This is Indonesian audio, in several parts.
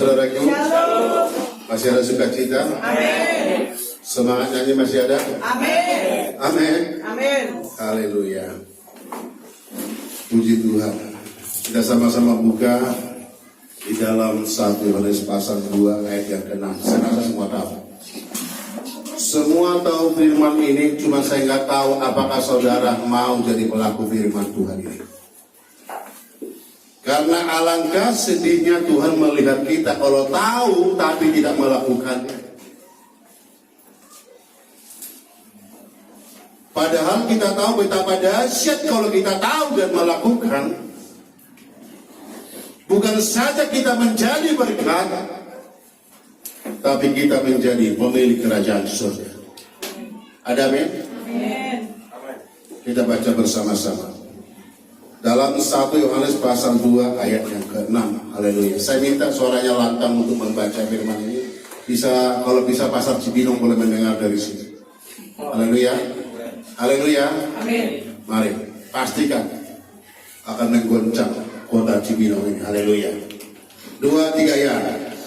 saudaraku. Shalom. Masih ada sukacita? Amin. Semangat nyanyi masih ada? Amin. Amin. Amin. Haleluya. Puji Tuhan. Kita sama-sama buka di dalam 1 Yohanes pasal 2 ayat yang ke-6. Saya rasa semua tahu. Semua tahu firman ini, cuma saya nggak tahu apakah saudara mau jadi pelaku firman Tuhan ini. Karena alangkah sedihnya Tuhan melihat kita kalau tahu tapi tidak melakukannya. Padahal kita tahu betapa dahsyat kalau kita tahu dan melakukan. Bukan saja kita menjadi berkat, tapi kita menjadi pemilik kerajaan surga. Ada amin? Amin. Kita baca bersama-sama. Dalam 1 Yohanes pasal 2 ayat yang ke-6. Haleluya. Saya minta suaranya lantang untuk membaca firman ini. Bisa, kalau bisa pasar Cibinong boleh mendengar dari sini. Haleluya. Haleluya. Amin. Mari, pastikan akan menggoncang kota Cibinong ini. Haleluya. 2, 3 ya.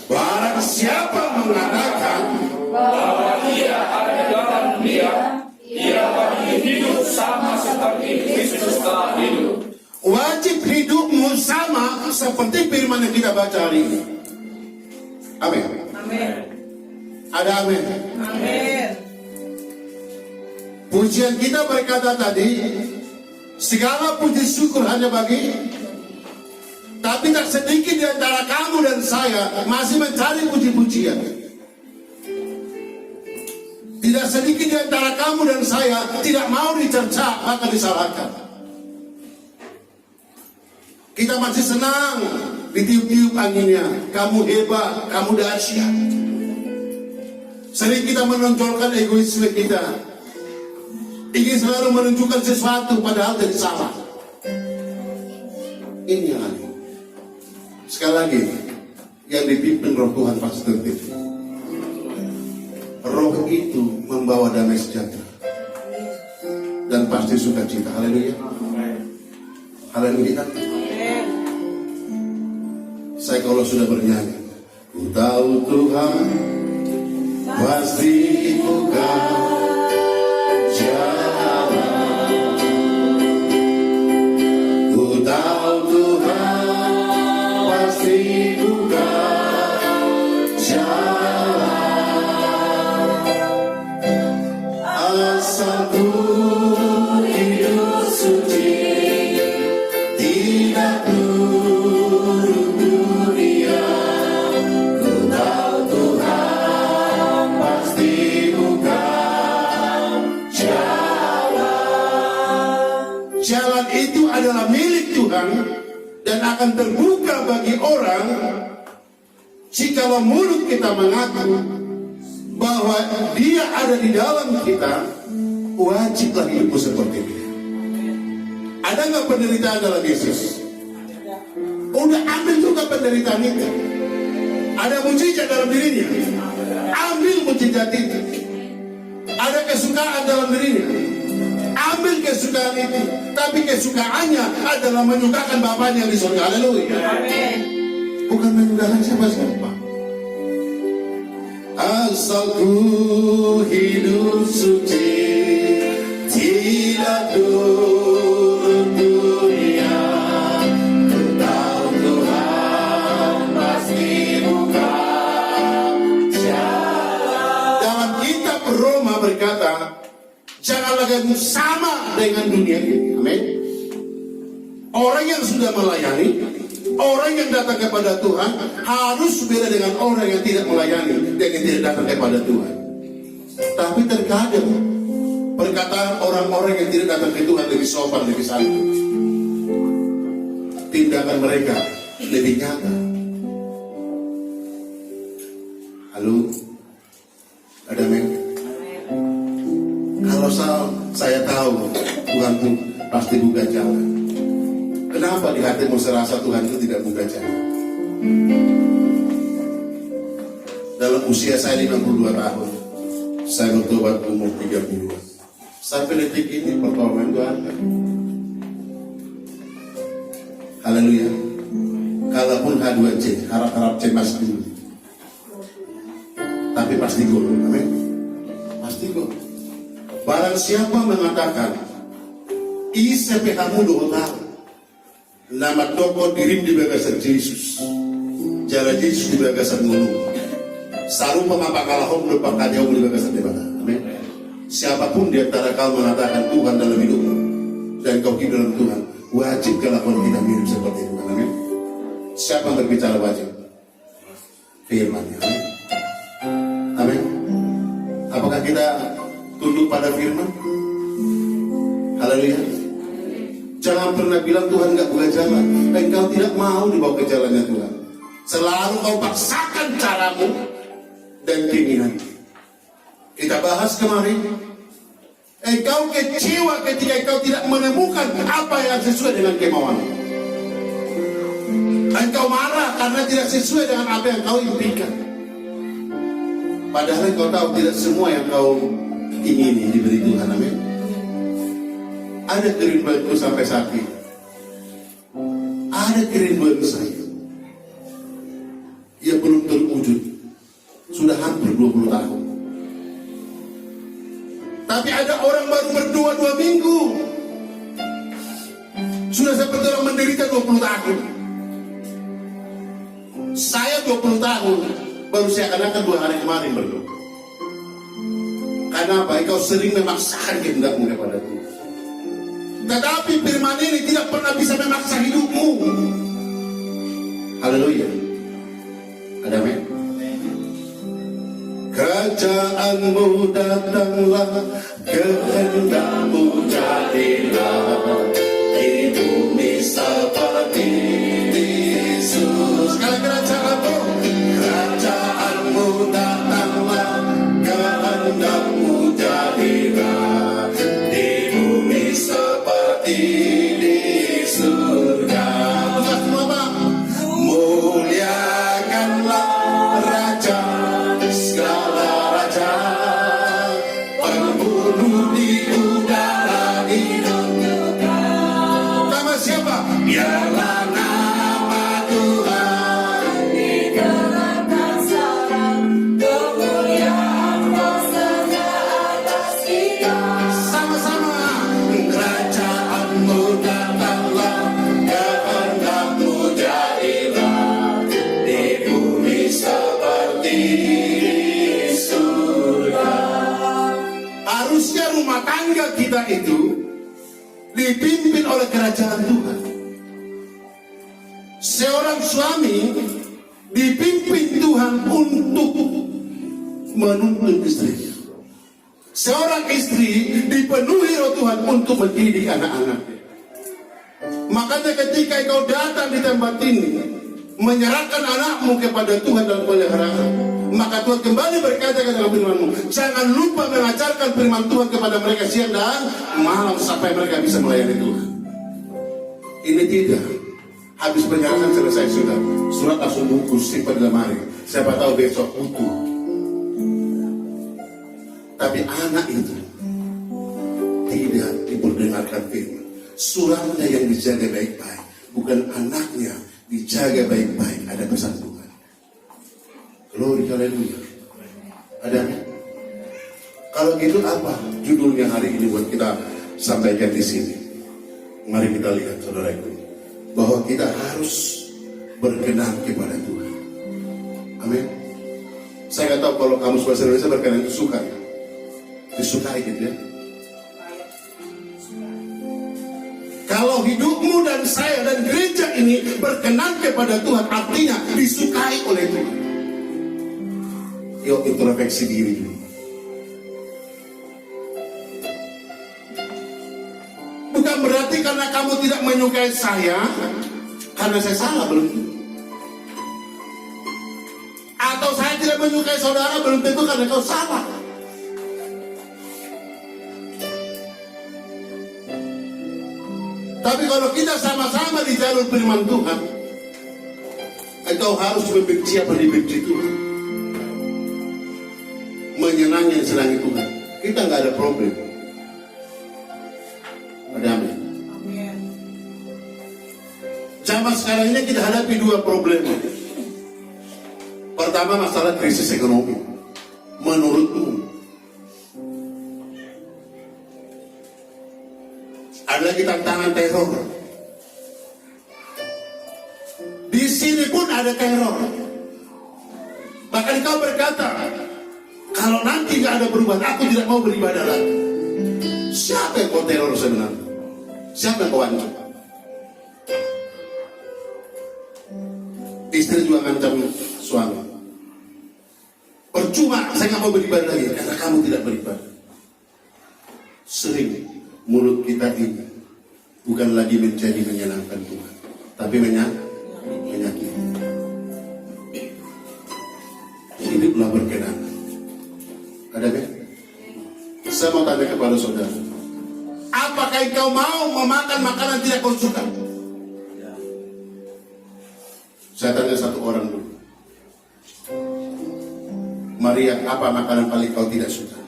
Barang siapa mengatakan bahwa ia ada di dalam dia bagi hidup sama seperti Kristus telah hidup. wajib hidupmu sama seperti firman yang kita baca hari ini. Amin. Amin. Ada amin. Amin. Pujian kita berkata tadi, segala puji syukur hanya bagi, tapi tak sedikit di antara kamu dan saya masih mencari puji-pujian. Tidak sedikit di antara kamu dan saya tidak mau dicerca, maka disalahkan. Kita masih senang ditiup-tiup anginnya. Kamu hebat, kamu dahsyat. Sering kita menonjolkan egoisme kita. Ingin selalu menunjukkan sesuatu padahal jadi salah. Ini yang aneh. Sekali lagi, yang dipimpin Roh Tuhan pasti tertib. Roh itu membawa damai sejahtera dan pasti sukacita. Haleluya. Haleluya. Saya kalau sudah bernyanyi, ku tahu Tuhan pasti buka jalan. Ku tahu Tuhan pasti buka jalan. Asal ku hidup suci, tidak turun dunia. Ku tahu Tuhan pasti buka jalan. Jalan itu adalah milik Tuhan dan akan terbuka bagi orang jikalau mulut kita mengaku bahwa Dia ada di dalam kita. Wajiblah hidupmu seperti Dia. Ada nggak penderitaan dalam Yesus? Udah ambil juga penderitaan itu. Ada mujizat dalam dirinya. Ambil mujizat itu. Ada kesukaan dalam dirinya. Ambil kesukaan itu. Tapi kesukaannya adalah menyukakan Bapaknya di surga. Haleluya. Amin. Bukan menyukakan siapa-siapa. Asal ku hidup suci, tidak turun dunia. Ku tahu Tuhan pasti buka jalan. Dalam kitab Roma berkata, janganlah kamu sama dengan dunia ini. Amin. Orang yang sudah melayani, orang yang datang kepada Tuhan harus beda dengan orang yang tidak melayani dan yang tidak datang kepada Tuhan. Tapi terkadang perkataan orang-orang yang tidak datang ke Tuhan lebih sopan, lebih santun. Tindakan mereka lebih nyata. Halo, ada men? Kalau saya tahu Tuhan pun pasti buka jalan. Kenapa di hatimu serasa Tuhan itu tidak buka jalan? Dalam usia saya 52 tahun, saya bertobat umur 30. Sampai detik ini pertolongan Tuhan. Haleluya. Kalaupun H2C, harap-harap cemas dulu. Tapi pasti gol, amin. Pasti gol. Barang siapa mengatakan ICPH-mu 2 tahun, nama toko dirim di bagasan Yesus, jalan Yesus di bagasan mulu, sarupa mapakalahom lupa kanyau di bagasan debata, amin. Siapapun di antara kau mengatakan Tuhan dalam hidupmu dan kau hidup dalam Tuhan, wajib kelakuan kita mirip seperti itu, amin. Siapa yang berbicara wajib? Firman-Nya, amin. Amin. Apakah kita tunduk pada firman? Haleluya. Jangan pernah bilang Tuhan nggak buka jalan. Engkau tidak mau dibawa ke jalannya Tuhan. Selalu kau paksakan caramu dan keinginan. Kita bahas kemarin. Engkau kecewa ketika engkau tidak menemukan apa yang sesuai dengan kemauanmu. Engkau marah karena tidak sesuai dengan apa yang kau impikan. Padahal engkau tahu tidak semua yang kau ingini diberi Tuhan, amin. Ada kerinduanku sampai saat ini. Ada kerinduan saya yang belum terwujud. Sudah hampir 20 tahun. Tapi ada orang baru berdoa 2 minggu. Sudah seperti orang menderita 20 tahun. Saya 20 tahun baru saya akan 2 hari kemarin berdoa. Karena apa? Engkau sering memaksakan kehendakmu kepada Tuhan. Tetapi firman ini tidak pernah bisa memaksa hidupmu. Haleluya. Ada amin. Kerajaanmu datanglah, kehendakmu jadilah di bumi seperti di Yesus. Sekali kerajaanmu datanglah, kehendakmu jadilah di bumi seperti di surga. Muliakanlah Raja segala raja, penghulu di udara hidup. Nama siapa? Biarlah nama Tuhan Digelarkan sekarang, kemuliaan kuasa-Nya atas kita. sama-sama. Kerajaanmu datanglah, kehendakmu jadilah di bumi seperti di surga. Harusnya rumah tangga kita itu dipimpin oleh kerajaan Tuhan. Seorang suami dipimpin Tuhan untuk menuntun istrinya. Seorang istri dipenuhi roh Tuhan untuk mendidik anak-anaknya. Makanya ketika engkau datang di tempat ini, menyerahkan anakmu kepada Tuhan dalam peliharaan, maka Tuhan kembali berkata dalam firman-Mu, jangan lupa mengajarkan firman Tuhan kepada mereka siang dan malam sampai mereka bisa melayani Tuhan. Ini tidak habis penyerahan selesai sudah, surat langsung bungkus simpan di lemari. Siapa tahu besok utuh. Tapi anak itu tidak diperdengarkan firman. Suratnya yang dijaga baik-baik, bukan anaknya dijaga baik-baik. Ada pesan Tuhan. Glory, haleluya. Ada amin. Kalau gitu apa judulnya hari ini buat kita sampaikan di sini? Mari kita lihat saudaraku, bahwa kita harus berkenan kepada Tuhan. Amin. Saya nggak tahu kalau kamu bahasa Indonesia berkenan itu suka ya. Disukai gitu ya. Kalau hidupmu dan saya dan gereja ini berkenan kepada Tuhan, artinya disukai oleh Tuhan. Yuk introspeksi diri dulu. Bukan berarti karena kamu tidak menyukai saya, karena saya salah belum tentu. Atau saya tidak menyukai saudara belum tentu karena kau salah. Tapi kalau kita sama-sama di jalur firman Tuhan, engkau harus membenci apa dibenci Tuhan, menyenangi dan senangi Tuhan. Kita nggak ada problem. Ada amin. Jangan Zaman sekarang ini kita hadapi dua problem. Pertama, masalah krisis ekonomi. Menurutmu, ada lagi tantangan teror. Di sini pun ada teror. Bahkan kau berkata, kalau nanti nggak ada perubahan, aku tidak mau beribadah lagi. Siapa yang kau teror sebenarnya? Siapa yang kau ancam? Istri juga ngancam suami. Percuma, saya nggak mau beribadah lagi karena kamu tidak beribadah. Sering mulut kita ini bukan lagi menjadi menyenangkan Tuhan, tapi menyakiti. Hiduplah berkenan. Ada kan? Saya mau tanya kepada saudara, apakah kau mau memakan makanan tidak kau suka? Saya tanya satu orang dulu, Maria, apa makanan paling kau tidak suka?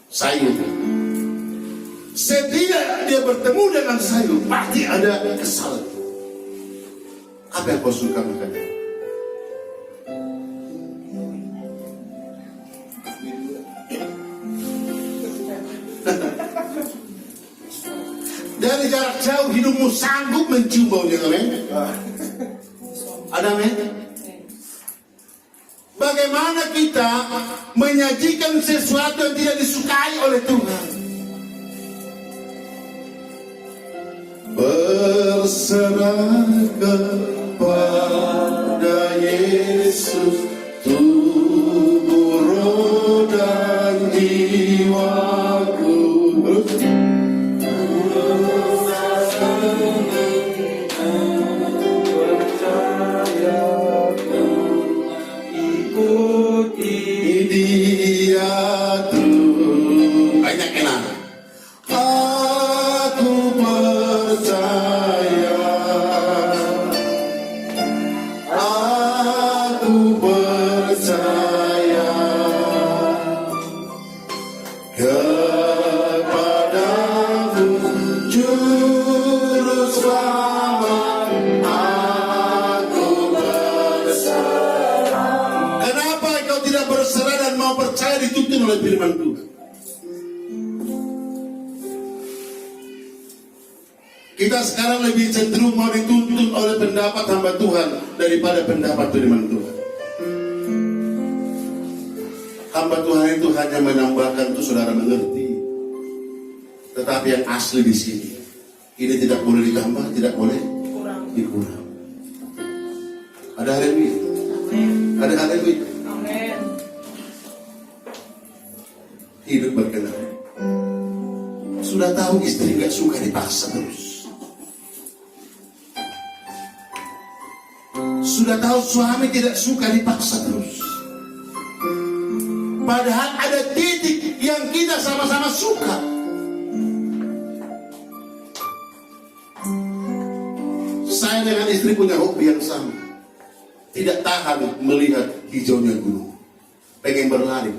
Sayur. Setiap dia bertemu dengan sayur, pasti ada kesal. Apa yang kau suka makan? Dari jarak jauh hidupmu sanggup mencium baunya, amin? Ada amin? Bagaimana kita menyajikan sesuatu yang tidak disukai oleh Tuhan? Berserah kepada Yesus, tubuh, roh, dan jiwaku. Dia tuh banyak enak. Aku percaya, kepadamu juru selamat. Aku berserah. Kenapa kau tidak berserah dan mau percaya dituntun oleh firman Tuhan? Kita sekarang lebih cenderung mau dituntun oleh pendapat hamba Tuhan daripada pendapat firman Tuhan. Hamba Tuhan itu hanya menambahkan itu saudara mengerti. Tetapi yang asli di sini, ini tidak boleh ditambah, tidak boleh dikurang. Ada haleluya. Ada haleluya. Amin. Hidup berkenan. Sudah tahu istri gak suka dipaksa terus. Sudah tahu suami tidak suka dipaksa terus. Padahal ada titik yang kita sama-sama suka. Saya dengan istri punya hobi yang sama. Tidak tahan melihat hijaunya gunung. Pengen berlari.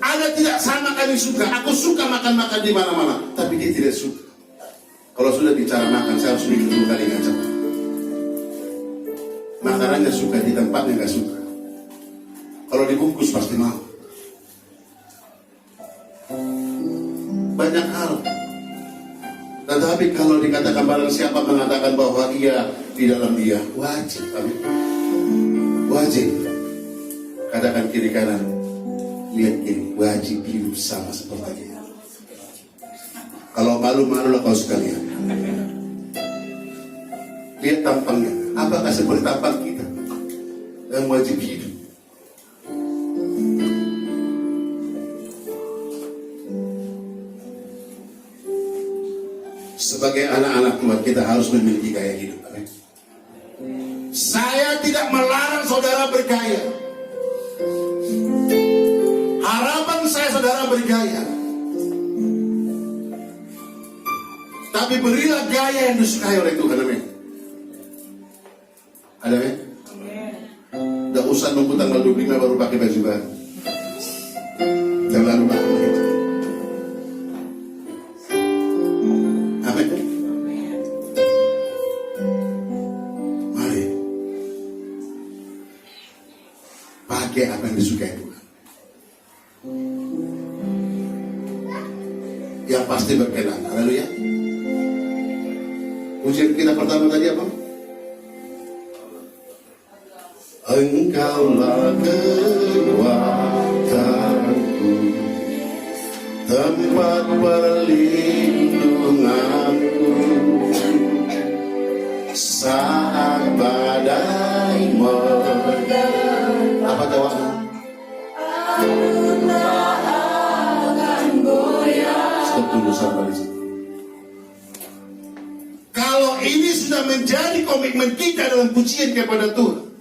Ada tidak sama kami suka. Aku suka makan-makan di mana-mana, tapi dia tidak suka. Kalau sudah bicara makan, saya harus mikir 2 kali ngajak. Makanannya suka, di tempatnya nggak suka. Kalau dibungkus pasti mau. Banyak hal. Tetapi kalau dikatakan barang siapa mengatakan bahwa ia di dalam dia, wajib. Amin. Wajib. Katakan kiri kanan. Lihat kiri. Wajib hidup sama seperti dia. Kalau malu-malu lah kau sekalian. Lihat tampangnya. Apakah seperti tampang kita yang wajib hidup? Sebagai anak-anak Tuhan, kita harus memiliki gaya hidup. Amin. Saya tidak melarang saudara bergaya. Harapan saya saudara bergaya. Tapi berilah gaya yang disukai oleh Tuhan. Amin. Ada amin? Tidak usah nunggu tanggal 25 baru pakai baju baru. Jangan lupa. disukai Tuhan. Yang pasti berkenan. Haleluya. Pujian kita pertama tadi apa? Engkaulah kekuatanku, tempat perlindunganku, saat badai menerjang. Apa jawabnya? Aku tak akan goyah. Stop dulu sampai di situ. Kalau ini sudah menjadi komitmen kita dalam pujian kepada Tuhan,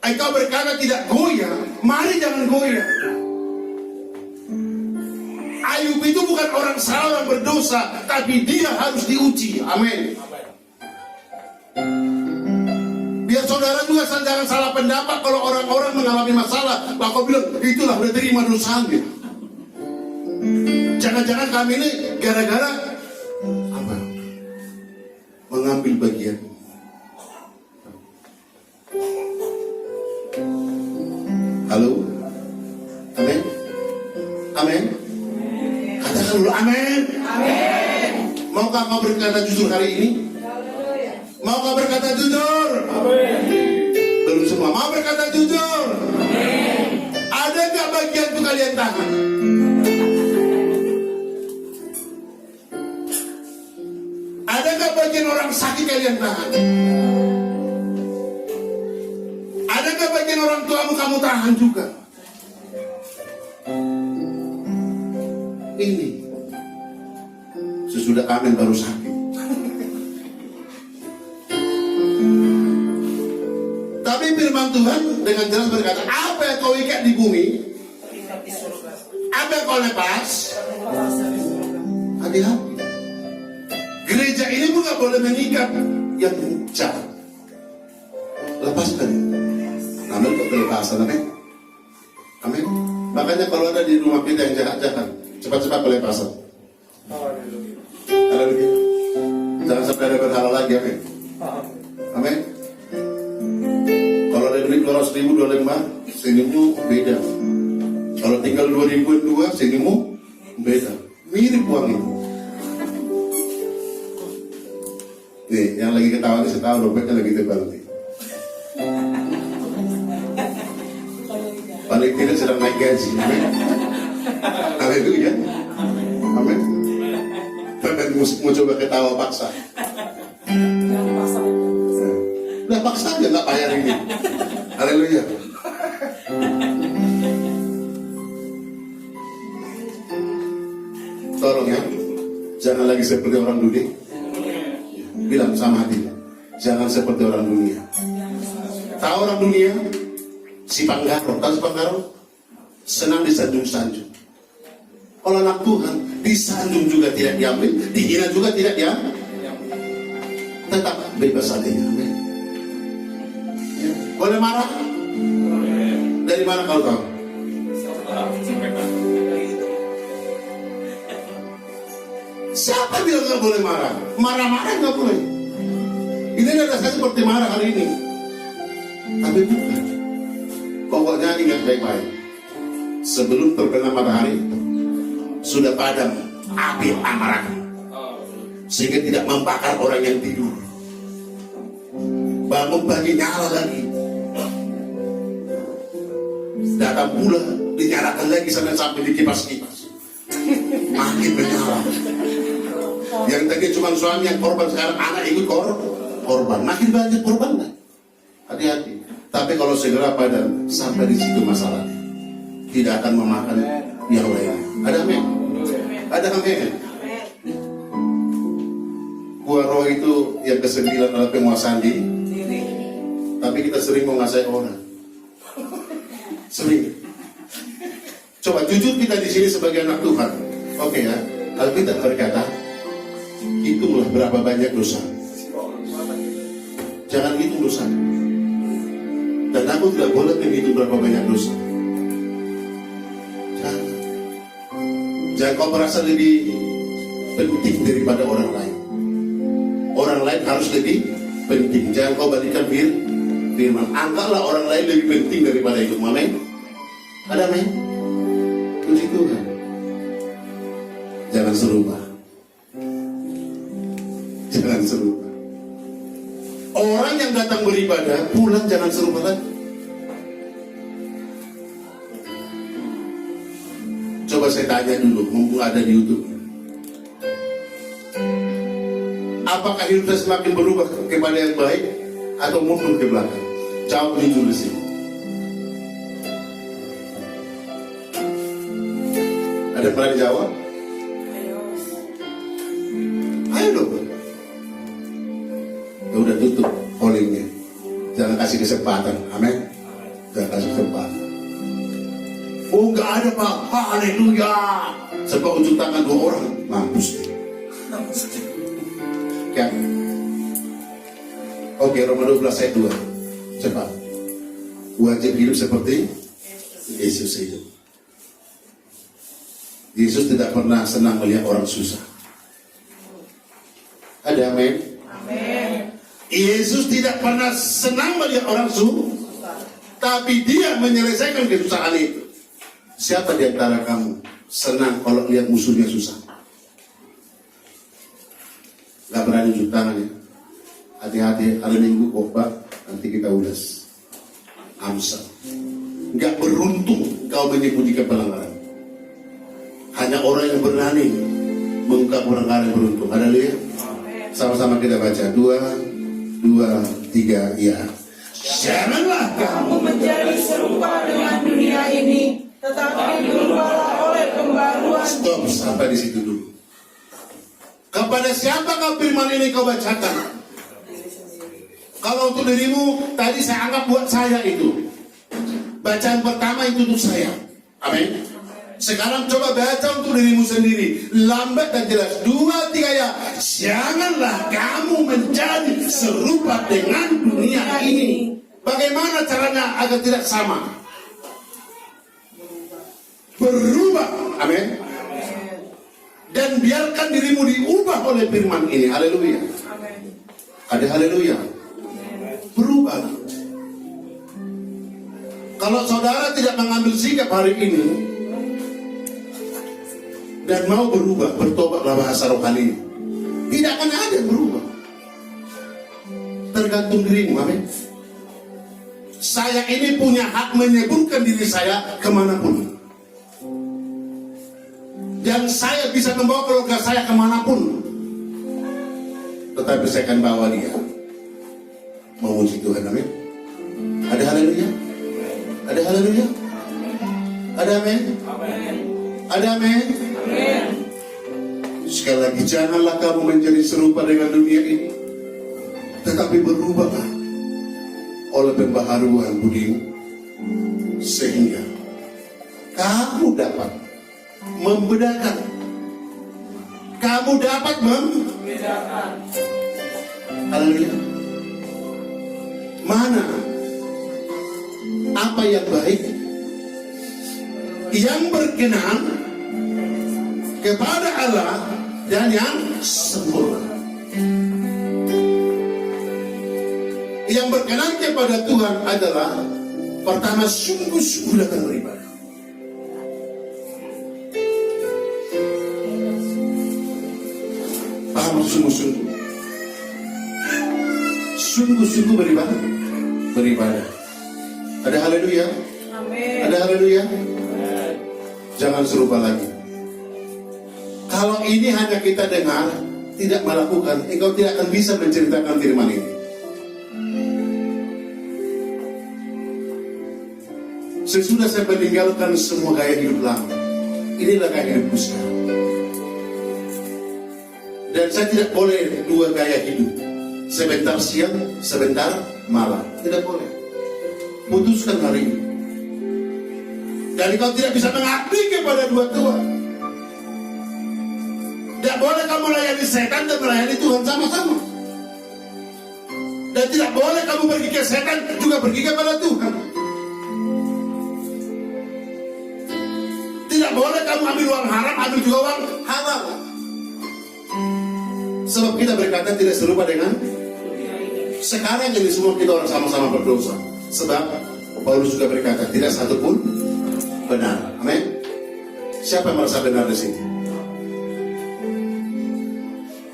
engkau berkata tidak goyah, mari jangan goyah. Ayub itu bukan orang salah yang berdosa, tapi dia harus diuji. Amin. Biar saudara juga jangan salah pendapat kalau orang-orang mengalami masalah, maka bilang itulah udah terima dosanya. Jangan-jangan kami ini gara-gara apa? Mengambil bagian. Halo? Amin? Amin? Katakan dulu amin. Amin. Maukah kau berkata jujur hari ini? Maukah berkata jujur? Amin. Belum semua. Mau berkata jujur? Ada gak bagian itu kalian tahan? Ada gak bagian orang sakit kalian tahan? Ada gak bagian orang tuamu kamu tahan juga? Ini sesudah amin baru sakit. Tapi firman Tuhan dengan jelas berkata, apa yang kau ikat di bumi, apa yang kau lepas, hati-hati. Gereja ini pun gak boleh mengikat yang jahat. Lepaskan. Namun kok kelepasan, amin. Amin. Makanya kalau ada di rumah kita yang jahat-jahat, cepat-cepat kelepasan. Haleluya. Jangan sampai ada berhala lagi, amin. Amin. Kalau ada duit 200.000, 25, senyummu beda. Kalau tinggal 2.002, senyummu beda. Mirip uang itu. Nih, yang lagi ketawa nih, saya tahu dompetnya lagi tebal nih. Paling tidak sedang naik gaji, amin. Haleluya. Amin. Bahkan mau coba ketawa paksa. Udah paksa aja nggak bayar ini. Haleluya. Tolong ya, jangan lagi seperti orang dunia. Bilang sama hati, jangan seperti orang dunia. Tahu orang dunia? Si Panggaro, tahu si Panggaro? Senang disanjung-sanjung. Kalau anak Tuhan, disanjung juga tidak diambil, dihina juga tidak diambil. Tetap bebas adanya. Amin. Ya. Boleh marah? Dari mana kau tahu? Siapa bilang nggak boleh marah? Marah-marah nggak boleh. Ini ada rasanya seperti marah hari ini, tapi bukan. Pokoknya ingat baik-baik. Sebelum terbenam matahari, sudah padam api amarah, sehingga tidak membakar orang yang tidur. Bangun pagi nyala lagi. Datang pula dinyalakan lagi sampai dikipas-kipas. Makin menyala. Yang tadi cuma suami yang korban, sekarang anak ikut korban. Makin banyak korban. Hati-hati. Tapi kalau segera padam, sampai di situ masalah. Tidak akan memakan yang lain. Ada amin? Ada amin? Buah roh itu yang ke-9 adalah penguasaan diri. Tapi kita sering menguasai orang. Sering. Coba jujur kita di sini sebagai anak Tuhan. Oke ya. Alkitab berkata, hitunglah berapa banyak dosa. Jangan hitung dosa. Dan aku tidak boleh menghitung berapa banyak dosa. Jangan kau merasa lebih penting daripada orang lain. Orang lain harus lebih penting. Jangan kau balikan firman. Anggaplah orang lain lebih penting daripada hidupmu. Amin. Ada amin? Puji Tuhan. Jangan serupa. Jangan serupa. Orang yang datang beribadah pulang jangan serupa lagi. Coba saya tanya dulu, mumpung ada di YouTube. Apakah hidup saya semakin berubah kepada yang baik atau mundur ke belakang? Jawab di tulis ini. Ada yang pernah dijawab? Ayo dong. Ya udah tutup pollingnya. Jangan kasih kesempatan. Amin. Jangan kasih kesempatan. Oh nggak ada Pak. Haleluya. Sebab ujung tangan 2 orang. Mampus. Ya. Oke, Roma 12 ayat 2. Cepat. Wajib hidup seperti Yesus hidup. Yesus tidak pernah senang melihat orang susah. Ada amin? Amin. Yesus tidak pernah senang melihat orang susah, tapi dia menyelesaikan kesusahan itu. Siapa di antara kamu senang kalau lihat musuhnya susah? Gak berani unjuk tangan ya. Hati-hati, hari Minggu khotbah nanti kita ulas. Amsal. Gak beruntung kau menyembunyikan pelanggaran. Hanya orang yang berani mengungkap pelanggaran yang beruntung. Ada lihat? Sama-sama kita baca. 2, 3, ya. Janganlah Kamu menjadi serupa dengan dunia ini, tetapi berubahlah oleh pembaruan. Stop, sampai di situ dulu. Kepada siapakah firman ini kau bacakan? Kalau untuk dirimu, tadi saya anggap buat saya itu. Bacaan pertama itu untuk saya. Amin. Sekarang coba baca untuk dirimu sendiri. Lambat dan jelas. 2, 3 ya. Janganlah kamu menjadi serupa dengan dunia ini. Bagaimana caranya agar tidak sama? Berubah. Amin. Dan biarkan dirimu diubah oleh firman ini. Haleluya. Ada haleluya. Berubah. Kalau saudara tidak mengambil sikap hari ini dan mau berubah, bertobatlah bahasa rohani, tidak akan ada yang berubah. Tergantung dirimu. Amin. Saya ini punya hak menyebutkan diri saya kemanapun. Dan saya bisa membawa keluarga saya kemanapun. Tetapi saya akan bawa dia memuji Tuhan. Amin. Ada haleluya? Ada haleluya? Ada amin? Ada amin? Sekali lagi, janganlah kamu menjadi serupa dengan dunia ini, tetapi berubahlah oleh pembaharuan budimu, sehingga kamu dapat membedakan. Kamu dapat membedakan. Haleluya. Mana apa yang baik, yang berkenan kepada Allah dan yang sempurna. Yang berkenan kepada Tuhan adalah pertama, sungguh-sungguh datang beribadah. Paham sungguh-sungguh? Sungguh-sungguh beribadah. Beribadah. Ada haleluya? Amin. Ada haleluya? Jangan serupa lagi. Kalau ini hanya kita dengar, tidak melakukan, engkau tidak akan bisa menceritakan firman ini. Sesudah saya meninggalkan semua gaya hidup lama, inilah gaya hidupku sekarang. Dan saya tidak boleh 2 gaya hidup. Sebentar siang, sebentar malam. Tidak boleh. Putuskan hari ini. Dan kau tidak bisa mengabdi kepada 2 Tuhan. Tidak boleh kamu melayani setan dan melayani Tuhan sama-sama. Dan tidak boleh kamu pergi ke setan juga pergi kepada Tuhan. Tidak boleh kamu ambil uang haram, ambil juga uang halal. Sebab kita berkata tidak serupa dengan sekarang ini semua kita orang sama-sama berdosa. Sebab Paulus juga berkata, tidak satu pun benar. Amin. Siapa yang merasa benar di sini?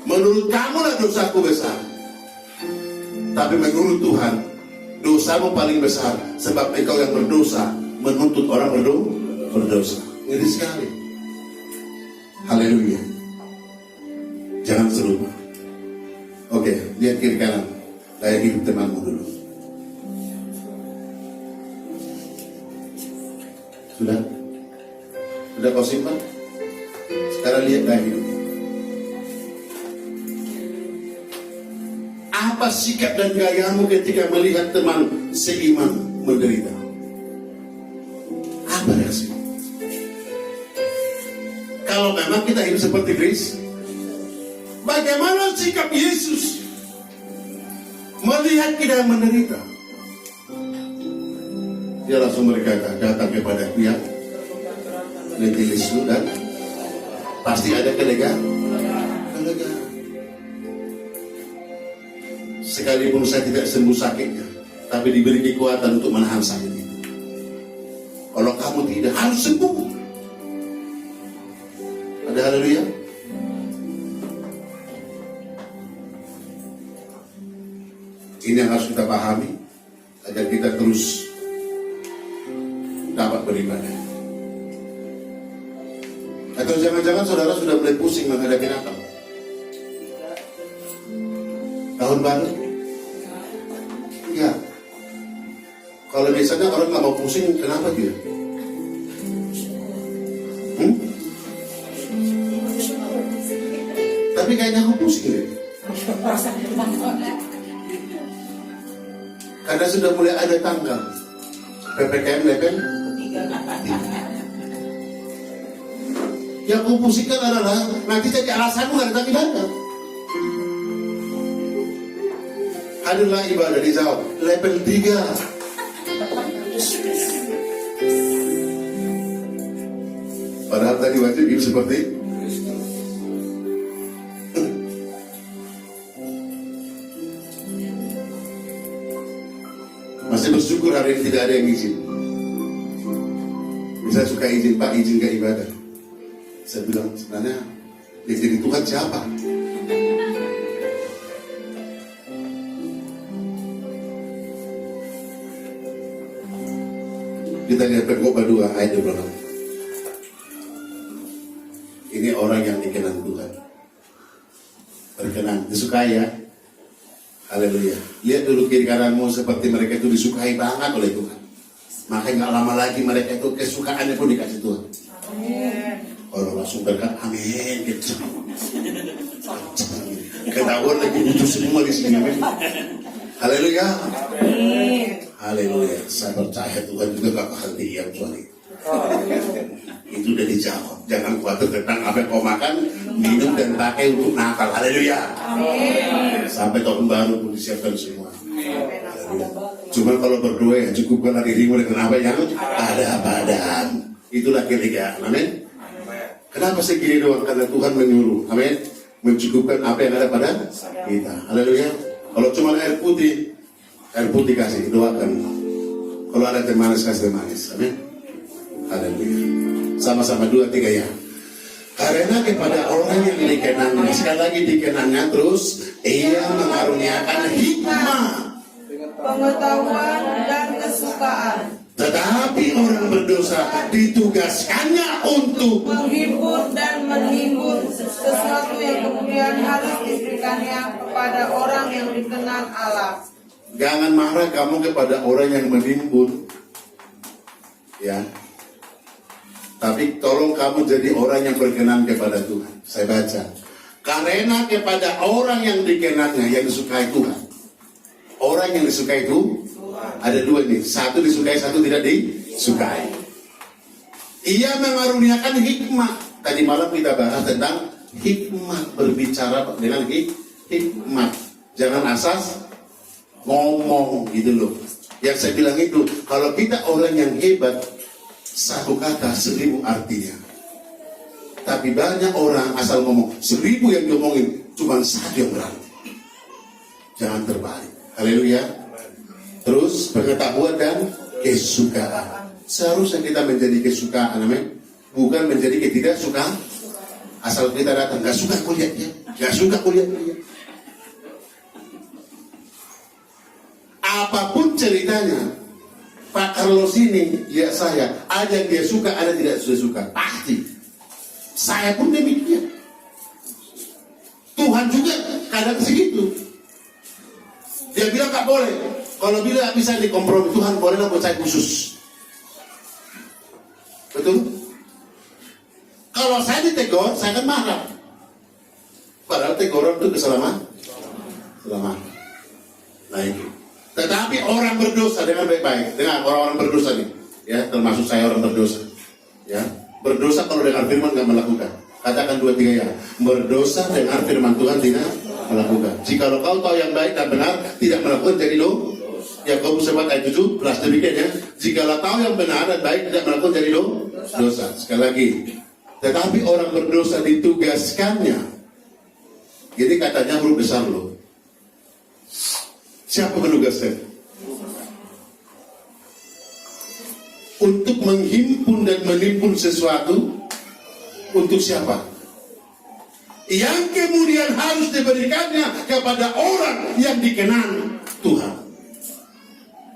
Menurut kamu lah dosaku besar. Tapi menurut Tuhan, dosamu paling besar. Sebab engkau yang berdosa menuntut orang berdosa. Ngeri sekali. Haleluya. Jangan serupa. Oke, lihat kiri kanan. Kayak hidup temanmu dulu. Sudah? Sudah kau simpan? Sekarang lihat gaya hidupnya. Apa sikap dan gayamu ketika melihat teman seiman menderita? Apa reaksi? Kalau memang kita hidup seperti Kristus, bagaimana sikap Yesus melihat kita menderita? Dia langsung berkata, datang kepada aku yang lebih lesu dan pasti ada kelegaan. Sekalipun saya tidak sembuh sakitnya, tapi diberi kekuatan untuk menahan sakit itu. Kalau kamu tidak, harus sembuh. Ada haleluya? Ini yang harus kita pahami agar kita terus dapat beribadah. Atau jangan-jangan saudara sudah mulai pusing menghadapi Natal, tahun baru? Ya. Kalau biasanya orang nggak mau pusing, kenapa dia? Tapi kayaknya aku pusing deh. Karena sudah mulai ada tanggal PPKM level 3. Yang aku pusingkan adalah nanti jadi alasanmu nggak datang ibadah. Hadirlah ibadah dijawab level 3. Padahal tadi wajib hidup seperti masih bersyukur hari ini tidak ada yang izin. Bisa suka izin, Pak, izin ke ibadah. Saya bilang sebenarnya yang jadi Tuhan siapa? Kita lihat Perkopah 2 ayat 26. Ini orang yang dikenan Tuhan, berkenan, disukai ya. Haleluya. Lihat dulu kiri kananmu seperti mereka itu disukai banget oleh Tuhan. Maka nggak lama lagi mereka itu kesukaannya pun dikasih Tuhan. Amin. Kalau langsung berkat amin gitu. Ketahuan lagi butuh semua di sini. Haleluya. Amin. Haleluya. Saya percaya Tuhan juga gak bakal diam soal itu. Itu udah dijawab. Jangan khawatir tentang apa yang kau makan, minum dan pakai untuk Natal. Haleluya. Amin. Sampai tahun baru pun disiapkan semua. Haleluya. Cuma kalau berdoa ya cukupkanlah dirimu dengan apa yang ada padamu. Itulah ketiga. Amin. Kenapa segini doang? Karena Tuhan menyuruh. Amin. Mencukupkan apa yang ada pada kita. Haleluya. Kalau cuma air putih kasih, doakan. Kalau ada teh manis, kasih teh manis. Amin. Haleluya. Sama-sama 2, 3 ya. Karena kepada orang yang dikenannya, sekali lagi dikenannya terus, ia mengaruniakan hikmah, pengetahuan dan kesukaan. Tetapi orang berdosa ditugaskannya untuk menghibur dan menimbun sesuatu yang kemudian harus diberikannya kepada orang yang dikenan Allah. Jangan marah kamu kepada orang yang menimbun, ya. Tapi tolong kamu jadi orang yang berkenan kepada Tuhan. Saya baca. Karena kepada orang yang dikenannya, yang disukai Tuhan. Orang yang disukai itu ada 2 nih. Satu disukai, satu tidak disukai. Ia mengaruniakan hikmah. Tadi malam kita bahas tentang hikmah, berbicara dengan hikmah. Jangan asas ngomong gitu loh. Yang saya bilang itu, kalau kita orang yang hebat, satu kata 1000 artinya. Tapi banyak orang asal ngomong 1000 yang diomongin, cuma 1 yang berarti. Jangan terbalik. Haleluya. Terus pengetahuan dan kesukaan. Seharusnya kita menjadi kesukaan, amin. Bukan menjadi ketidaksukaan. Asal kita datang, gak suka kuliah dia, gak suka kuliah dia. Apapun ceritanya, Pak Carlos ini, ya saya, ada yang dia suka, ada yang tidak suka, pasti. Saya pun demikian. Tuhan juga kadang segitu. Dia bilang gak boleh. Kalau bila bisa dikompromi, Tuhan bolehlah buat saya khusus. Betul? Kalau saya ditegur, saya akan marah. Padahal teguran itu keselamatan. Nah itu. Tetapi orang berdosa dengan baik-baik. Dengar, orang-orang berdosa nih, ya, termasuk saya orang berdosa. Ya, berdosa kalau dengan firman nggak melakukan. Katakan 2, 3 ya. Berdosa dengan firman Tuhan tidak melakukan. Jikalau kau tahu yang baik dan benar, tidak melakukan, jadi lo. Yakobus 4 ayat 17 demikian ya. Jikalau tahu yang benar dan baik tidak melakukan, jadi lo dosa. Sekali lagi. Tetapi orang berdosa ditugaskannya. Jadi katanya huruf besar loh. Siapa menugaskan? Untuk menghimpun dan menimbun sesuatu. Untuk siapa? Yang kemudian harus diberikannya kepada orang yang dikenan Tuhan.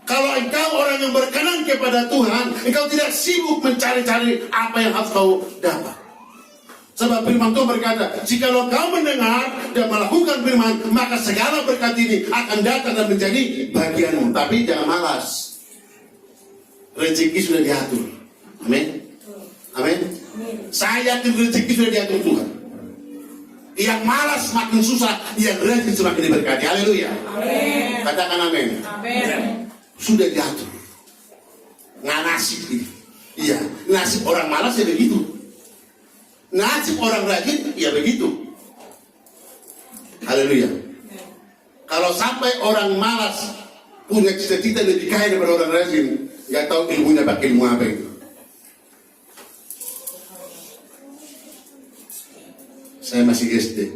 Kalau engkau orang yang berkenan kepada Tuhan, engkau tidak sibuk mencari-cari apa yang harus kau dapat. Sebab firman Tuhan berkata, jikalau kau mendengar dan melakukan firman, maka segala berkat ini akan datang dan menjadi bagianmu. Tapi jangan malas. Rezeki sudah diatur. Amin. Amin. Saya yakin rezeki sudah diatur Tuhan. Yang malas makin susah, yang rajin semakin diberkati. Haleluya. Amin. Katakan amin. Amin. Sudah diatur. Nggak nasib ini. Iya, nasib orang malas ya begitu. Nasib orang rajin ya begitu. Haleluya. Kalau sampai orang malas punya cita-cita lebih kaya daripada orang rajin, nggak tahu ilmunya pakai ilmu apa itu. Saya masih SD,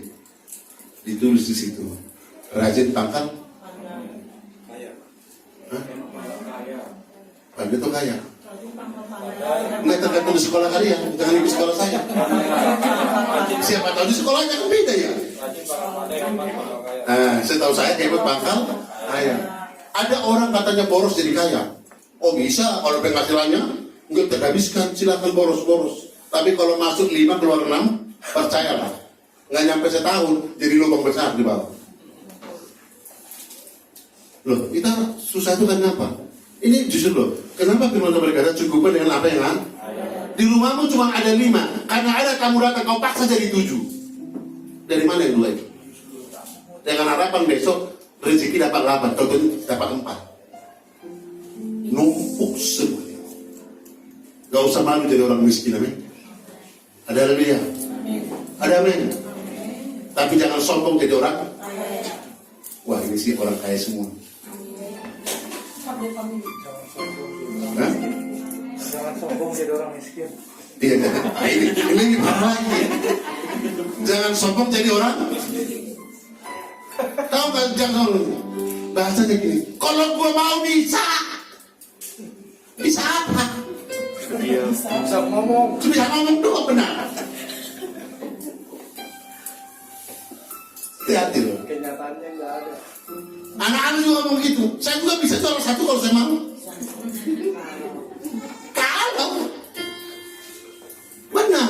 ditulis di situ, rajin pangkal. Pandai itu kaya. Nggak tergantung di sekolah kalian, jangan di sekolah saya. Siapa tahu di sekolahnya kan beda ya. Setahu saya hebat pangkal kaya. Ada orang katanya boros jadi kaya. Oh bisa, kalau penghasilannya nggak terhabiskan, silakan boros-boros. Tapi kalau masuk 5 keluar 6, percayalah, nggak nyampe setahun jadi lubang besar di bawah. Loh, kita susah itu kan apa? Ini justru loh, kenapa firman Tuhan berkata cukupkan dengan apa yang ada? Di rumahmu cuma ada 5, karena ada kamu datang kau paksa jadi 7. Dari mana yang 2 itu? Dengan harapan besok rezeki dapat 8, kau dapat 4. Numpuk semuanya. Gak usah malu jadi orang miskin, amin. Ada haleluya? Ada amin. Tapi jangan sombong jadi orang. Wah ini sih orang kaya semua. Hah? Jangan sombong jadi orang miskin. Iya, ini lagi. Jangan sombong jadi orang. Tahu kan jangan bahasanya gini. Kalau gua mau bisa apa? Iya. Bisa ngomong. Bisa ngomong doang benar. Hati-hati loh. Kenyataannya nggak ada. Anak-anak juga ngomong gitu. Saya juga bisa salah satu kalau saya mau. Kalau benar,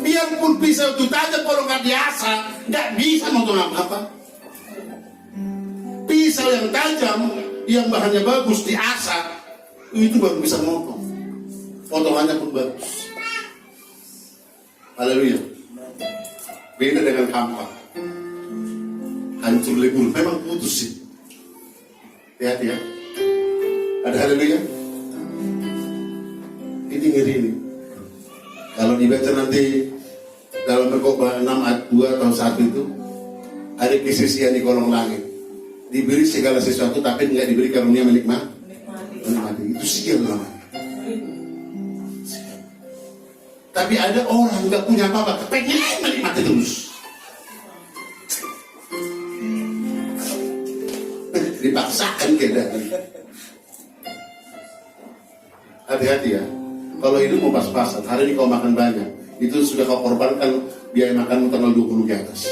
biarpun pisau itu tajam kalau nggak biasa, nggak bisa motong apa-apa. Pisau yang tajam, yang bahannya bagus diasah, itu baru bisa motong. Potongannya pun bagus. Haleluya. Beda dengan kampak. Hancur lebur, memang putus sih. Hati-hati ya. Ada haleluya. Ini ngeri nih. Kalau dibaca nanti dalam Perkhotbah 6 ayat 2 atau 1 itu ada kesucian di kolong langit. Diberi segala sesuatu tapi tidak diberi karunia menikmati. Itu sial namanya. Tapi ada orang nggak punya apa-apa, pengen menikmati terus. dipaksakan keadaan. Hati-hati ya. Kalau hidup mau pas-pasan, hari ini kau makan banyak, itu sudah kau korbankan biaya makanmu tanggal 20 ke atas.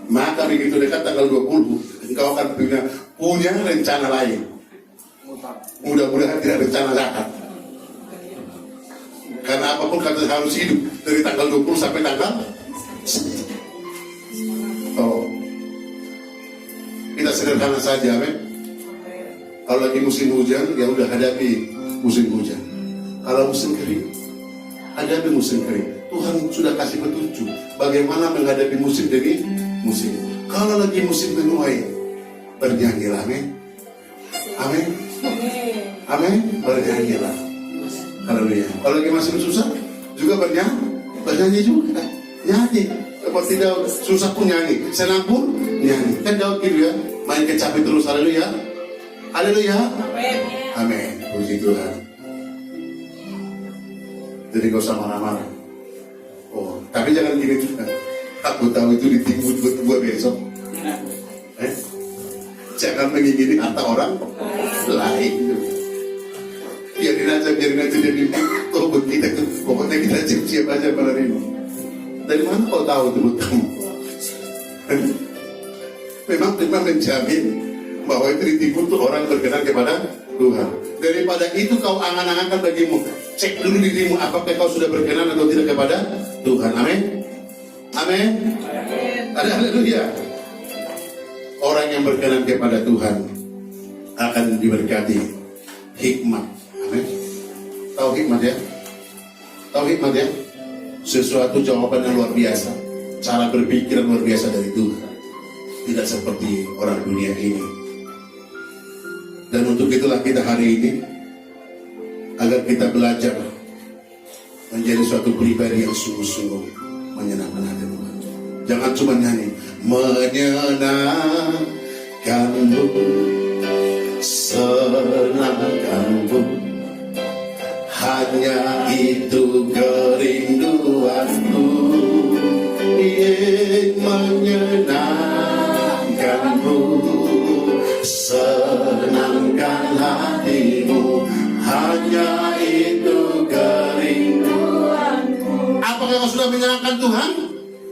Maka begitu dekat tanggal 20, engkau akan punya rencana lain. Mudah-mudahan tidak rencana zakat. Karena apapun kata harus hidup dari tanggal 20 sampai tanggal. Oh, kita sederhana saja, men. Kalau lagi musim hujan, ya udah hadapi musim hujan. Kalau musim kering, hadapi musim kering. Tuhan sudah kasih petunjuk bagaimana menghadapi musim demi musim. Kalau lagi musim menuai, bernyanyilah, amin. Amin. Amin. Bernyanyilah. Haleluya. Kalau lagi masih susah, juga bernyanyi juga. Nyanyi. Seperti Daud, susah pun nyanyi, senang pun nyanyi. Kan Daud gitu ya, main kecapi terus. Haleluya. Haleluya. Amin. Puji Tuhan. Jadi gak usah marah-marah. Oh, tapi jangan gini juga. Aku tahu itu ditimbun buat gua besok. Jangan mengingini harta orang lain. Biarin aja dia nimbun. Oh, kita pokoknya kita siap-siap aja malam ini. Dari mana kau tahu itu buat kamu? Memang menjamin bahwa itu ditimbun tuh orang berkenan kepada Tuhan. Daripada itu kau angan-angankan bagimu. Cek dulu dirimu apakah kau sudah berkenan atau tidak kepada Tuhan. Amin. Amin. Ada haleluya. Orang yang berkenan kepada Tuhan akan diberkati hikmat. Amin. Tahu hikmat ya? Tahu hikmat ya? Sesuatu jawaban yang luar biasa, cara berpikir yang luar biasa dari Tuhan. Tidak seperti orang dunia ini. Dan untuk itulah kita hari ini, agar kita belajar menjadi suatu pribadi yang sungguh-sungguh menyenangkan hati Tuhan. Jangan cuma nyanyi menyenangkanmu, senangkanmu, hanya itu kerinduanku, ingin menyenangkanmu, senangkan hatimu, hanya itu kerinduanku. Apakah kau sudah menyenangkan Tuhan?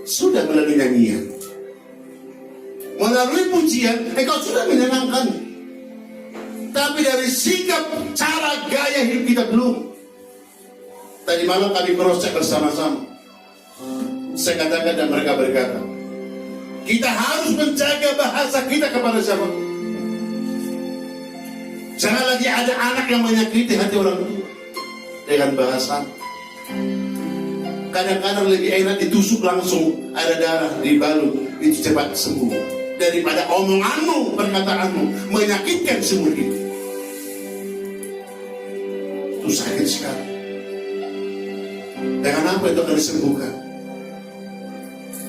Sudah melalui nyanyian, melalui pujian, kau sudah menyenangkan. Tapi dari sikap, cara, gaya hidup kita belum. Tadi malam kami cross-check bersama-sama. Saya katakan dan mereka berkata, kita harus menjaga bahasa kita kepada siapa. Jangan lagi ada anak yang menyakiti hati orang tua dengan bahasa. Kadang-kadang lebih enak ditusuk langsung, ada darah dibalut, itu cepat sembuh, daripada omonganmu, perkataanmu menyakitkan seumur hidup. Itu sakit sekali. Dengan apa itu akan disembuhkan?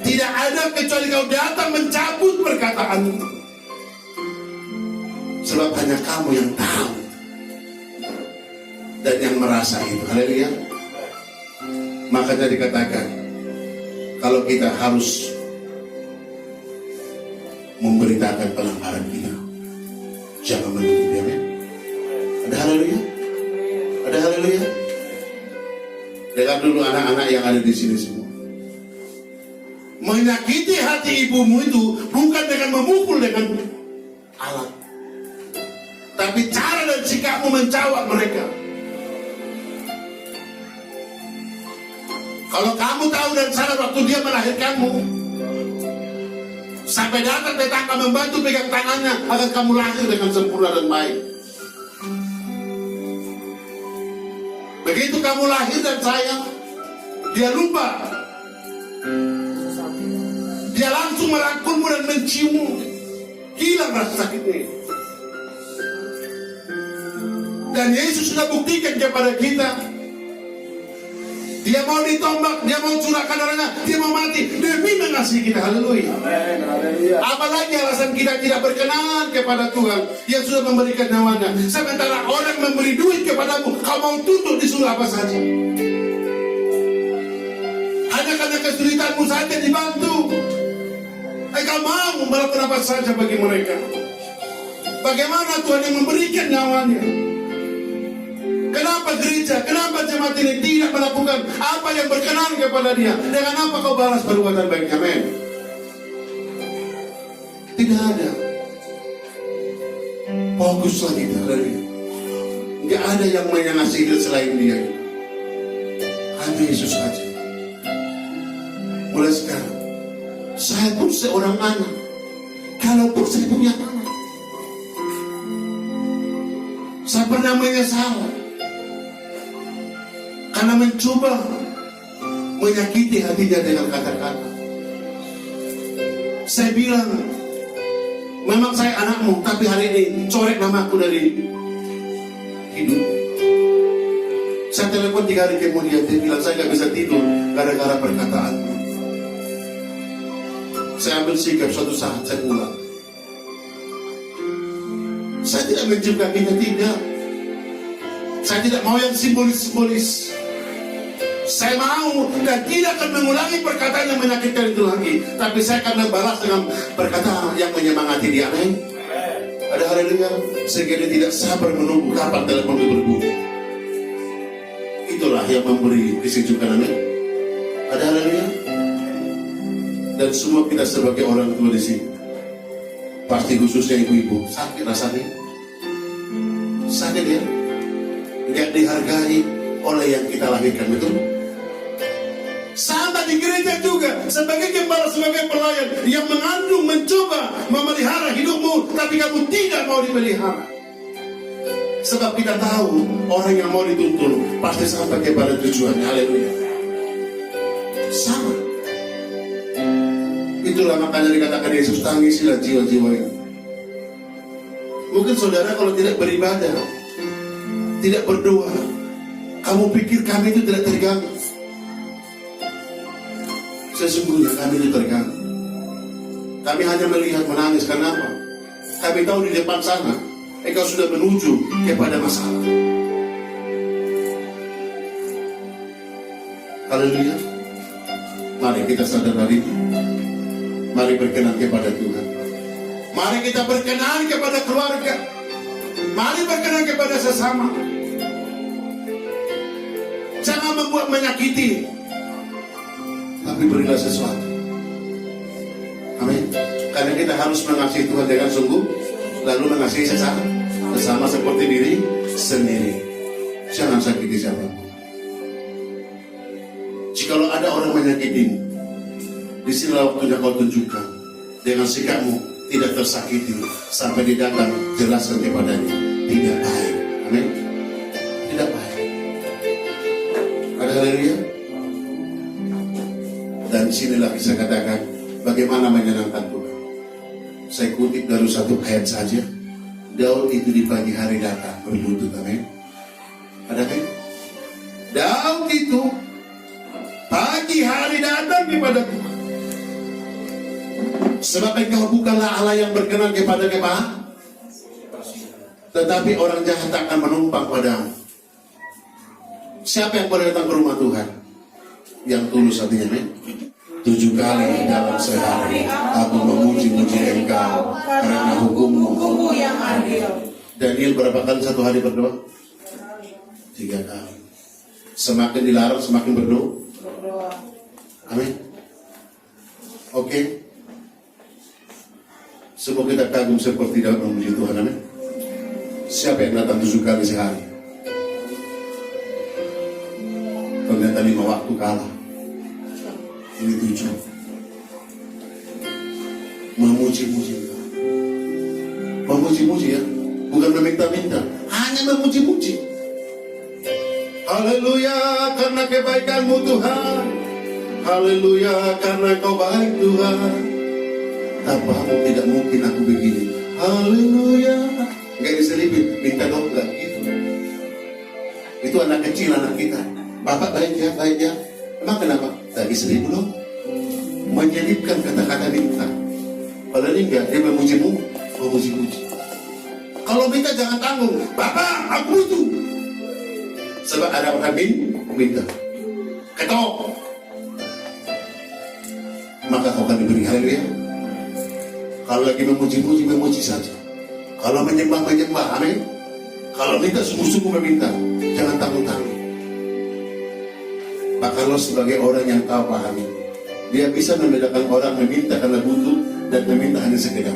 Tidak ada kecuali kau datang mencabut perkataanmu. Sebab hanya kamu yang tahu dan yang merasa itu. Haleluya. Makanya dikatakan, kalau kita harus memberitakan pelanggaran kita, jangan menutup dia. Ada haleluya? Ada haleluya? Dengar dulu anak-anak yang ada di sini semua. Menyakiti hati ibumu itu bukan dengan memukul dengan alat, tapi cara dan sikapmu menjawab mereka. Kalau kamu tahu dan sadar waktu dia melahirkanmu, sampai datang tetangga membantu pegang tangannya agar kamu lahir dengan sempurna dan baik. Begitu kamu lahir dan sayang, dia lupa. Dia langsung merangkulmu dan menciummu. Hilang rasa sakitnya. Dan Yesus sudah buktikan kepada kita, dia mau ditombak, dia mau curahkan darahnya, dia mau mati demi mengasihi kita. Haleluya. Apalagi alasan kita tidak berkenan kepada Tuhan yang sudah memberikan nyawanya, sementara orang memberi duit kepadamu, kau mau tuntut disuruh apa saja. Hanya karena kesulitanmu saja dibantu. Kau mau melakukan apa saja bagi mereka. Bagaimana Tuhan yang memberikan nyawanya? Kenapa gereja, kenapa jemaat ini tidak melakukan apa yang berkenan kepada Dia? Dengan apa kau balas perbuatan baik? Amin. Tidak ada. Fokus lagi dari Dia. Tidak ada yang mengasihi selain Dia. Hanya Yesus saja. Mulai sekarang, saya pun seorang anak. Kalaupun saya punya anak, saya pernah menyesal karena mencoba menyakiti hatinya dengan kata-kata. Saya bilang, memang saya anakmu, tapi hari ini coret namaku dari hidup. Saya telepon 3 hari kemudian, dia bilang saya gak bisa tidur gara-gara perkataanmu. Saya ambil sikap, suatu saat saya pulang. Saya tidak menjengkakinya, tidak. Saya tidak mau yang simbolis-simbolis. Saya mau dan tidak akan mengulangi perkataan yang menyakitkan itu lagi. Tapi saya akan membalas dengan perkataan yang menyemangati dia. Amin. Ada haleluya. Sehingga dia tidak sabar menunggu kapan telepon itu berbunyi. Itulah yang memberi kesejukan. Amin. Ada haleluya. Dan semua kita sebagai orang tua di sini, pasti khususnya ibu-ibu, sakit rasanya. Sakit ya. Tidak dihargai oleh yang kita lahirkan, betul? Sama di gereja juga, sebagai gembala, sebagai pelayan yang mengandung, mencoba memelihara hidupmu, tapi kamu tidak mau dipelihara. Sebab kita tahu orang yang mau dituntun pasti sampai kepada tujuannya. Haleluya. Sama. Itulah makanya dikatakan Yesus, tangisilah jiwa-jiwa ini. Mungkin saudara kalau tidak beribadah, tidak berdoa, kamu pikir kami itu tidak terganggu. Sesungguhnya kami itu terganggu. Kami hanya melihat menangis. Kenapa? Kami tahu di depan sana engkau sudah menuju kepada masalah. Haleluya. Mari kita sadar hari ini. Mari berkenan kepada Tuhan. Mari kita berkenan kepada keluarga. Mari berkenan kepada sesama. Jangan membuat menyakiti, tapi berilah sesuatu. Amin. Karena kita harus mengasihi Tuhan dengan sungguh, lalu mengasihi sesama seperti diri sendiri. Jangan sakiti siapapun. Jikalau ada orang menyakitimu, disinilah waktunya kau tunjukkan dengan sikapmu, tidak tersakiti sampai di datang jelaskan kepadanya. Tidak baik. Amin. Tidak baik. Ada haleluya. Dan sinilah bisa katakan bagaimana menyenangkan Tuhan. Saya kutip dari satu ayat saja. Daud itu di pagi hari datang berlutut. Amin. Ada kan? Daud itu pagi hari datang kepada Tuhan. Sebab engkau bukanlah Allah yang berkenan kepada kemah, tetapi orang jahat akan menumpang padamu. Siapa yang boleh datang ke rumah Tuhan? Yang tulus hatinya, amin. 7 kali dalam sehari aku memuji-muji engkau karena hukum-Mu yang adil. Daniel berapa kali satu hari berdoa? 3 kali. Semakin dilarang semakin berdoa. Amin. Oke. Semua kita kagum seperti Daud memuji Tuhan. Amin. Siapa yang datang 7 kali sehari? Ternyata 5 waktu kalah. Ini 7. Memuji-muji. Memuji-muji ya. Bukan meminta-minta. Hanya memuji-muji. Haleluya karena kebaikan-Mu Tuhan. Haleluya karena Kau baik Tuhan. Tanpa-Mu tidak mungkin aku begini. Haleluya. Gak diselipin, minta dong, gak gitu. Itu anak kecil, anak kita. Bapak baik ya, baik ya. Emang kenapa? Lagi seribu dong. Menyelipkan kata-kata minta. Padahal enggak, dia memuji-Mu, memuji-muji. Kalau minta jangan tanggung. Bapak, aku butuh. Sebab ada orang minta. Ketok. Maka kau akan diberi. Haleluya. Kalau lagi memuji-muji, memuji saja. Kalau menyembah, menyembah. Amin. Kalau minta sungguh-sungguh meminta, jangan tanggung-tanggung. Pak Carlos sebagai orang yang tahu pahami, dia bisa membedakan orang meminta karena butuh dan meminta hanya sekedar.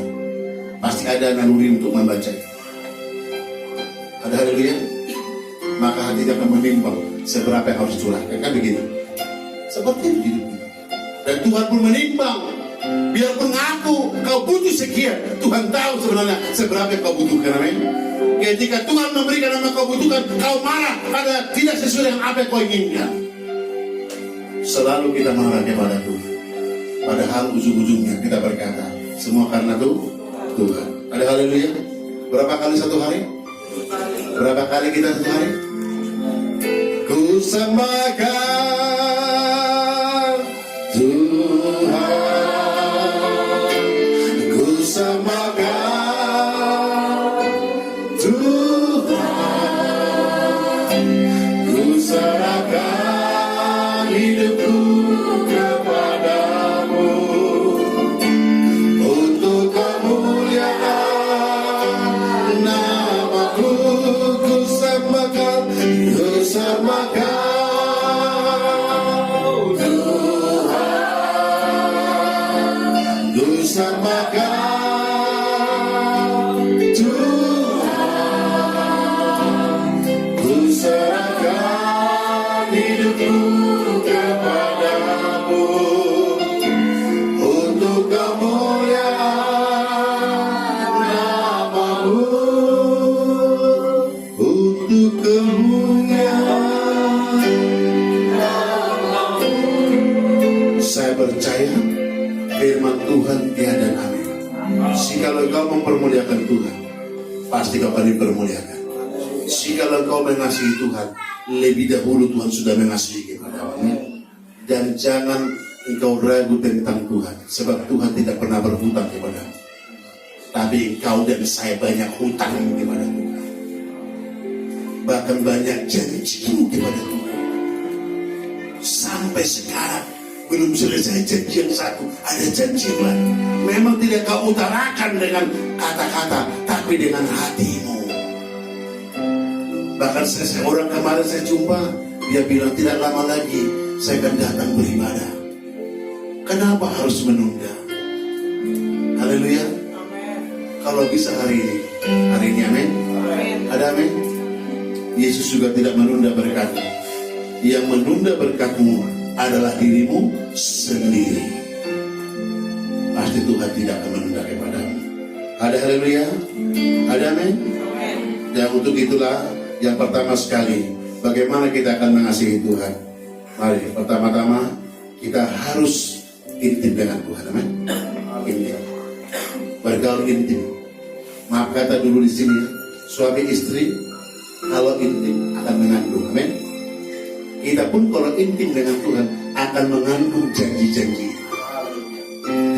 Pasti ada naluri untuk membaca. Ada haleluya. Maka hatinya akan menimbang seberapa yang harus curahkan. Kan begitu. Seperti itu hidupnya. Dan Tuhan pun menimbang. Biarpun aku kau butuh sekian, Tuhan tahu sebenarnya seberapa yang kau butuhkan. Amin. Ketika Tuhan memberikan apa yang kau butuhkan, kau marah pada tidak sesuai dengan apa yang kau inginkan. Selalu kita marah kepada Tuhan. Padahal ujung-ujungnya kita berkata, semua karena Tuhan. Ada haleluya. Berapa kali satu hari? Berapa kali kita satu hari? Ku sembahkan Tuhan, ku sembahkan Tuhan, ku serahkan hidupku kepadamu untuk kemuliaan namamu. Ku sembahkan Tuhan, ku sembahkan Tuhan, ku serahkan hidupku kepadamu untuk kemuliaan namamu, untuk kemuliaan namamu. Saya percaya firman Tuhan ya dan amin. Jikalau kau mempermuliakan Tuhan, pasti kau akan dipermuliakan. Jikalau kau mengasihi Tuhan, lebih dahulu Tuhan sudah mengasihi kepadamu. Dan jangan engkau ragu tentang Tuhan, sebab Tuhan tidak pernah berhutang kepadamu. Tapi engkau dan saya banyak hutang kepada Tuhan. Bahkan banyak janji kepada Tuhan. Sampai sekarang belum selesai janji yang satu, ada janji yang lain. Memang tidak kau utarakan dengan kata-kata, tapi dengan hatimu. Bahkan seorang kemarin saya jumpa, dia bilang tidak lama lagi saya akan datang beribadah. Kenapa harus menunda? Haleluya. Kalau bisa hari ini amin. Ada amin. Yesus juga tidak menunda berkatmu. Yang menunda berkatmu adalah dirimu sendiri. Pasti Tuhan tidak akan menunda kepadamu. Ada haleluya. Ada amin. Dan untuk itulah yang pertama sekali, bagaimana kita akan mengasihi Tuhan. Mari pertama-tama kita harus intim dengan Tuhan. Amin. Intim. Bergaul intim. Maaf kata dulu di sini, suami istri kalau intim akan mengandung. Amin. Kita pun kalau intim dengan Tuhan akan mengandung janji-janji.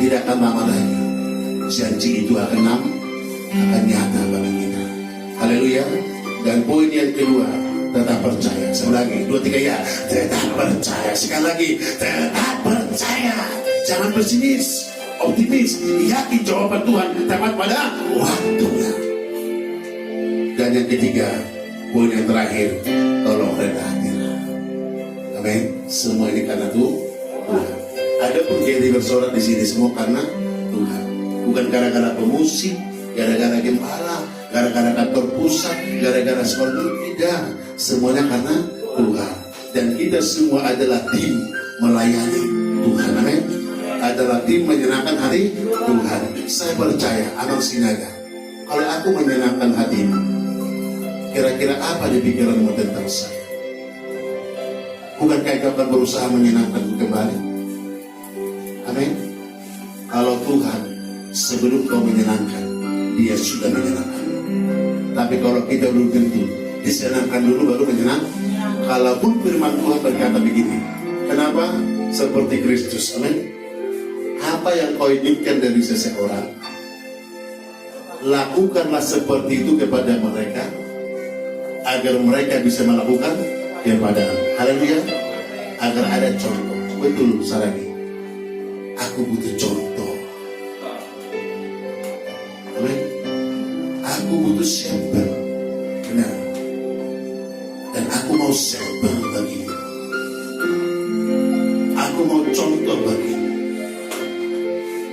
Tidak akan lama lagi janji itu akan nyata bagi kita. Haleluya. Dan poin yang kedua, tetap percaya. Sekali lagi, 2, 3 ya. Tetap percaya. Sekali lagi, tetap percaya. Jangan pesimis, optimis. Yakin jawaban Tuhan tepat pada waktunya. Dan yang ketiga, poin yang terakhir, tolong rendah hati. Amin. Semua ini karena Tuhan. Ada pun Geri bersorak di sini semua karena Tuhan. Bukan gara-gara pemusik, gara-gara gembala, gara-gara kantor pusat, gara-gara sekolah. Tidak. Semuanya karena Tuhan. Dan kita semua adalah tim melayani Tuhan. Amin. Adalah tim menyenangkan hati Tuhan. Saya percaya, Abang Sinaga, kalau aku menyenangkan hatimu, kira-kira apa di pikiranmu tentang saya? Bukankah kau akan berusaha menyenangkanku kembali? Amin. Kalau Tuhan sebelum kau menyenangkan, Dia sudah menyenangkan. Tapi kalau kita belum tentu disenangkan dulu baru menyenangkan. Kalaupun firman Tuhan berkata begini, kenapa? Seperti Kristus. Amin. Apa yang kau inginkan dari seseorang, lakukanlah seperti itu kepada mereka, agar mereka bisa melakukan kepada. Haleluya. Agar ada contoh. Betul, Sarani. Aku butuh contoh.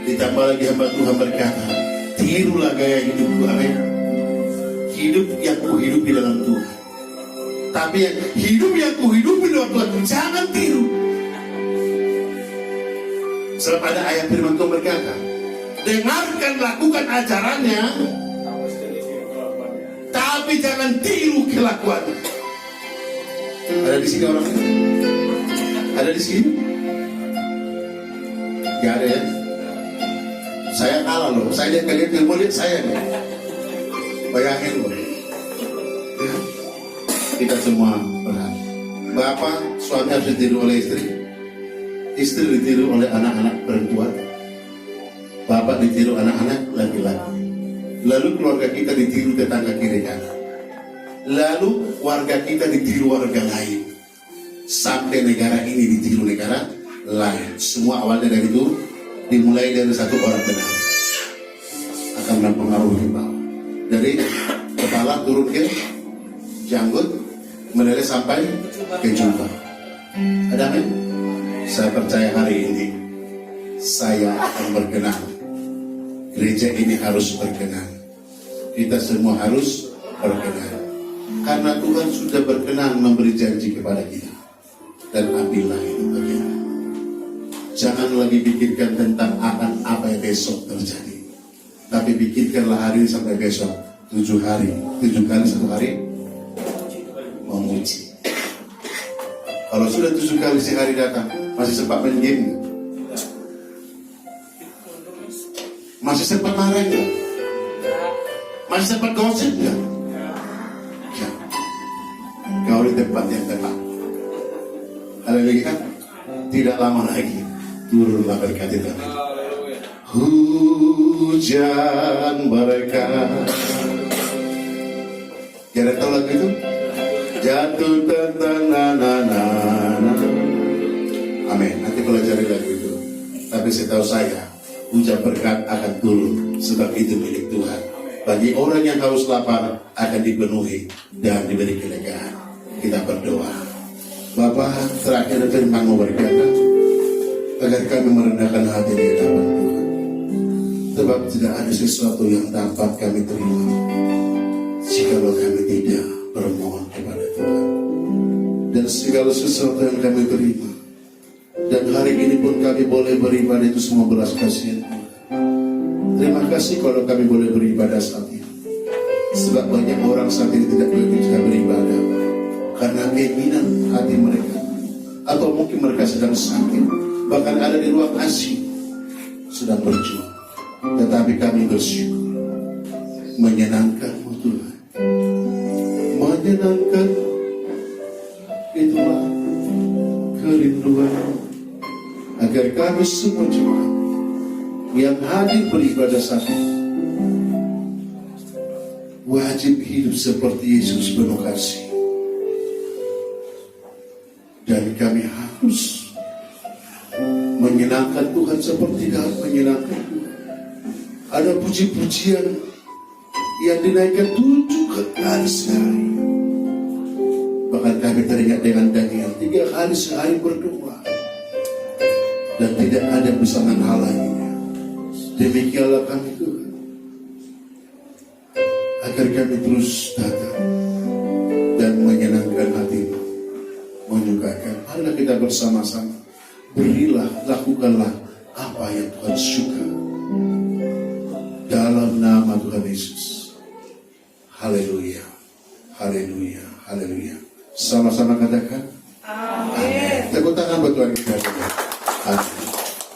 Ditambah lagi hamba Tuhan berkata, tirulah gaya hidupku, amin. Hidup yang kuhidupi dalam Tuhan. Tapi yang hidup yang kuhidupi dalam Tuhan, jangan tiru. Sebab ada ayat firman Tuhan berkata, dengarkan, lakukan ajarannya, tapi jangan tiru kelakuannya. Ada di sini orangnya? Ada di sini? Gak ada ya? Saya kalah loh. Saya lihat kalian ilmu, lihat saya nih. Bayangin loh. Ya. Kita semua berat. Bapak, suami harus ditiru oleh istri. Istri ditiru oleh anak-anak perempuan. Bapak ditiru anak-anak laki-laki. Lalu keluarga kita ditiru tetangga kiri kanan. Lalu warga kita ditiru warga lain. Sampai negara ini ditiru negara lain. Semua awalnya dari itu dimulai dari satu orang benar. Akan mempengaruhi bawah. Dari kepala turun ke janggut, meneleh sampai ke jubah. Ada amin? Saya percaya hari ini saya akan berkenan. Gereja ini harus berkenan. Kita semua harus berkenan. Karena Tuhan sudah berkenan memberi janji kepada kita. Dan ambillah itu bagian. Jangan lagi pikirkan tentang akan apa yang besok terjadi. Tapi pikirkanlah hari ini sampai besok. 7 hari. 7 kali 1 hari memuji. Kalau sudah 7 kali sehari datang, masih sempat main game? Masih sempat marah enggak? Masih sempat gosip enggak? Ya. Kau di tempat yang tepat. Haleluya. Tidak lama lagi turunlah berkat itu. Hujan berkat. Kira tahu lagu itu? Jatuh tentang na. Amin. Nanti pelajari lagu itu. Tapi setahu saya, hujan berkat akan turun. Sebab itu milik Tuhan. Bagi orang yang haus lapar akan dipenuhi dan diberi kelegaan. Kita berdoa. Bapa, terakhir firman-Mu berkata, agar kami merendahkan hati di hadapan Tuhan. Sebab tidak ada sesuatu yang dapat kami terima jikalau kami tidak bermohon kepada Tuhan. Dan segala sesuatu yang kami terima, dan hari ini pun kami boleh beribadah, itu semua belas kasihan Tuhan. Terima kasih kalau kami boleh beribadah saat ini. Sebab banyak orang saat ini tidak bisa beribadah karena keinginan hati mereka, atau mungkin mereka sedang sakit, bahkan ada di ruang ICU sedang berjuang. Tetapi kami bersyukur, menyenangkan-Mu Tuhan, menyenangkan. Itulah kerinduan agar kami semua jemaat yang hadir beribadah saat ini wajib hidup seperti Yesus penuh kasih. Dan kami harus menyenangkan Tuhan seperti Daud menyenangkan Tuhan. Ada puji-pujian yang dinaikkan 7 kali sehari. Bahkan kami teringat dengan Daniel 3 kali sehari berdoa, dan tidak ada yang bisa menghalanginya. Demikianlah kami Tuhan, agar kami terus datang dan menyenangkan hati-Mu, menyukakan. Marilah kita bersama-sama, berilah, lakukanlah apa yang Tuhan suka. Dalam nama Tuhan Yesus. Haleluya. Haleluya. Haleluya. Sama-sama katakan amin. Tepuk tangan buat Tuhan kita.